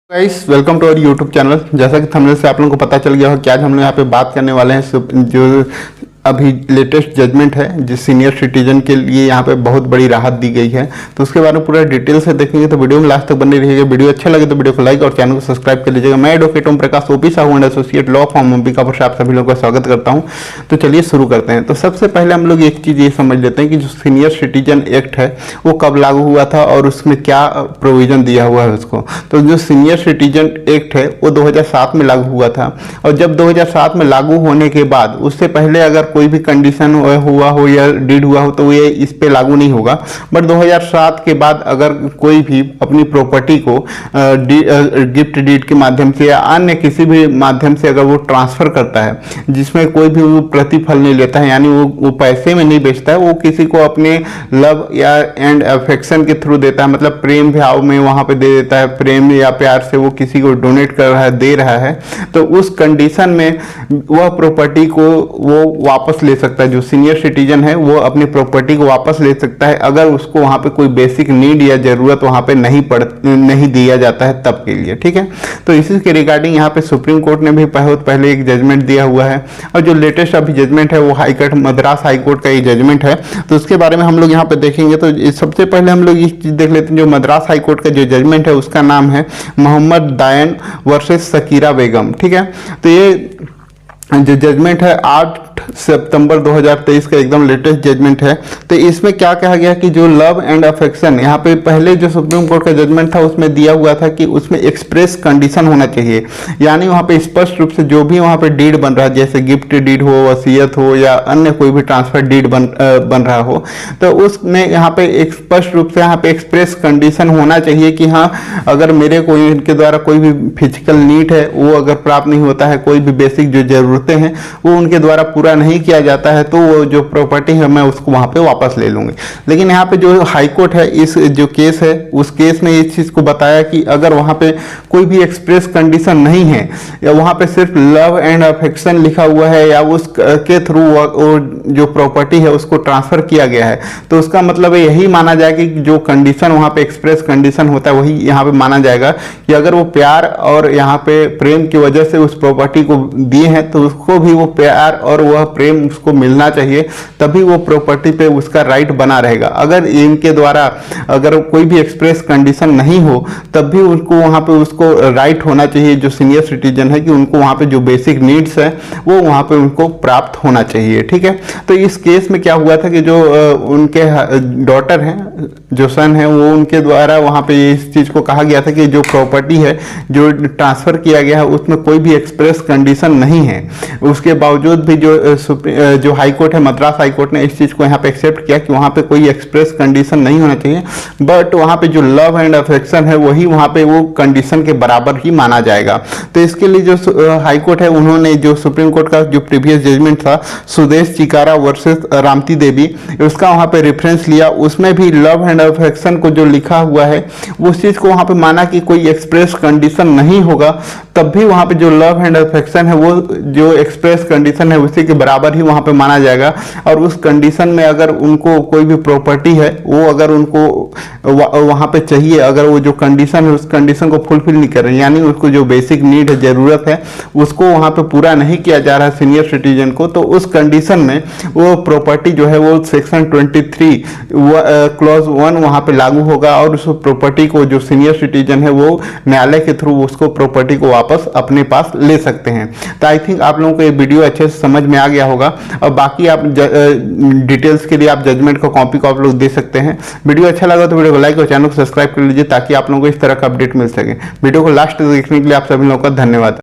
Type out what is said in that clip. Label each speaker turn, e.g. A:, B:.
A: Guys welcome to our YouTube channel. जैसा कि thumbnail से आप लोगों को पता चल गया हो कि आज हम लोग यहाँ पे बात करने वाले हैं जो अभी लेटेस्ट जजमेंट है जिस सीनियर सिटीजन के लिए यहाँ पे बहुत बड़ी राहत दी गई है, तो उसके बारे में पूरा डिटेल से देखेंगे। तो वीडियो में लास्ट तक बने रहिएगा। वीडियो अच्छा लगे तो वीडियो को लाइक और चैनल को सब्सक्राइब कर लीजिएगा। मैं advocate Om Prakash OP Sahu and associate law firm Ambikapur से आप सभी लोगों का स्वागत करता हूँ। तो चलिए शुरू करते हैं। तो सबसे पहले हम लोग एक चीज़ ये समझ लेते हैं कि जो सीनियर सिटीजन एक्ट है वो कब लागू हुआ था और उसमें क्या प्रोविजन दिया हुआ है उसको। तो जो सीनियर सिटीजन एक्ट है वो 2007 में लागू हुआ था, और जब 2007 में लागू होने के बाद उससे पहले अगर कोई भी कंडीशन हुआ हो या डीड हुआ हो तो ये इस पे लागू नहीं होगा। बट 2007 के बाद अगर कोई भी अपनी प्रॉपर्टी को गिफ्ट डीड के माध्यम से या अन्य किसी भी माध्यम से अगर वो ट्रांसफर करता है जिसमें कोई भी वो प्रतिफल नहीं लेता है, यानी वो पैसे में नहीं बेचता है, वो किसी को अपने लव या एंड अफेक्शन के थ्रू देता है, मतलब प्रेम भाव में वहां पे दे देता है, प्रेम या प्यार से वो किसी को डोनेट कर रहा है, दे रहा है, तो उस कंडीशन में वह प्रॉपर्टी को वो वापस ले सकता है। जो सीनियर सिटीजन है वो अपनी प्रॉपर्टी को वापस ले सकता है अगर उसको वहां पे कोई बेसिक नीड या जरूरत वहां पे नहीं दिया जाता है तब के लिए। ठीक है, तो इसी के रिगार्डिंग यहाँ पे सुप्रीम कोर्ट ने भी बहुत पहले एक जजमेंट दिया हुआ है, और जो लेटेस्ट अभी जजमेंट है वो हाईकोर्ट मद्रास हाईकोर्ट का ये जजमेंट है। तो उसके बारे में हम लोग यहाँ पे देखेंगे। तो सबसे पहले हम लोग ये चीज देख लेते हैं। जो मद्रास हाईकोर्ट का जो जजमेंट है उसका नाम है मोहम्मद दायन वर्सेस सकीरा बेगम। ठीक है, तो ये जो जजमेंट है 8 सितंबर 2023 का एकदम लेटेस्ट जजमेंट है। तो इसमें क्या कहा गया कि जो लव एंड अफेक्शन, यहाँ पे पहले जो सुप्रीम कोर्ट का जजमेंट था उसमें दिया हुआ था कि उसमें एक्सप्रेस कंडीशन होना चाहिए, यानी वहाँ पे स्पष्ट रूप से जो भी वहाँ पे डीड बन रहा है, जैसे गिफ्ट डीड हो, वसीयत हो या अन्य कोई भी ट्रांसफर डीड बन रहा हो, तो उसमें यहाँ पे स्पष्ट रूप से यहाँ पे एक्सप्रेस कंडीशन होना चाहिए कि हाँ, अगर मेरे कोई इनके द्वारा कोई भी फिजिकल नीड है वो अगर प्राप्त नहीं होता है, कोई भी बेसिक जो जरूरतें हैं वो उनके द्वारा पूरा नहीं किया जाता है, तो वो जो प्रॉपर्टी है मैं उसको वहां पे वापस ले लूंगी। लेकिन यहाँ पे जो हाई कोर्ट है इस जो केस है उस केस में इस चीज को बताया कि अगर वहां पे कोई भी एक्सप्रेस कंडीशन नहीं है या वहां पे सिर्फ लव एंड अफेक्शन लिखा हुआ है या उसके थ्रू वो जो प्रॉपर्टी है उसको ट्रांसफर किया गया है, तो उसका मतलब यही माना जाएगा कि जो कंडीशन वहां पे एक्सप्रेस कंडीशन होता है वही यहाँ पे माना जाएगा कि अगर वो प्यार और यहाँ पे प्रेम की वजह से उस प्रॉपर्टी को दिए हैं तो उसको भी वो प्यार और वह प्रेम उसको मिलना चाहिए, तभी वो प्रॉपर्टी पे उसका राइट बना रहेगा। अगर इनके द्वारा अगर कोई भी एक्सप्रेस कंडीशन नहीं हो तब भी उनको वहां पे उसको राइट होना चाहिए, जो सीनियर सिटीजन है, कि उनको वहां पे जो बेसिक नीड्स है वो वहां पे उनको प्राप्त होना चाहिए। ठीक है, तो इस केस में क्या हुआ था कि जो उनके डॉटर हैं, जो सन है, वो उनके द्वारा वहां पे इस चीज को कहा गया था कि जो प्रॉपर्टी है जो ट्रांसफर किया गया है उसमें कोई भी एक्सप्रेस कंडीशन नहीं है। उसके बावजूद भी जो हाई कोर्ट है मद्रास हाई कोर्ट ने इस चीज को यहाँ पे एक्सेप्ट किया कि वहां पे कोई एक्सप्रेस कंडीशन नहीं होना चाहिए, बट वहां पे जो लव एंड अफेक्शन है वही वहां पे वो कंडीशन के बराबर ही माना जाएगा। तो इसके लिए जो हाई कोर्ट है उन्होंने जो सुप्रीम कोर्ट का जो प्रीवियस जजमेंट था सुदेश चिकारा वर्सेस रामती देवी, उसका वहां पे रेफरेंस लिया। उसमें भी लव एंड अफेक्शन को जो लिखा हुआ है उस चीज को वहां पे माना कि कोई एक्सप्रेस कंडीशन नहीं होगा, तब भी वहां पे जो लव एंड अफेक्शन है वो जो एक्सप्रेस कंडीशन है उसी के बराबर ही वहां पे माना जाएगा। और उस कंडीशन में अगर उनको कोई भी प्रॉपर्टी है वो अगर उनको वहां पे चाहिए, अगर वो जो कंडीशन है उस कंडीशन को फुलफिल नहीं कर रहे, यानी उसको जो बेसिक नीड है, जरूरत है, उसको वहां पे पूरा नहीं किया जा रहा है सीनियर सिटीजन को, तो उस कंडीशन में वो प्रॉपर्टी जो है वो सेक्शन 23 क्लॉज 1 वहां पे लागू होगा, और उस प्रॉपर्टी को जो सीनियर सिटीजन है वो न्यायालय के थ्रू उसको प्रॉपर्टी को वापस अपने पास ले सकते हैं। तो आई थिंक आप लोगों को ये वीडियो अच्छे से समझ में आ गया होगा, और बाकी आप डिटेल्स के लिए आप जजमेंट का कॉपी को आप लोग दे सकते हैं। वीडियो अच्छा लगा तो वीडियो को लाइक और चैनल को सब्सक्राइब कर लीजिए ताकि आप लोगों को इस तरह का अपडेट मिल सके। वीडियो को लास्ट तक देखने के लिए आप सभी लोगों का धन्यवाद।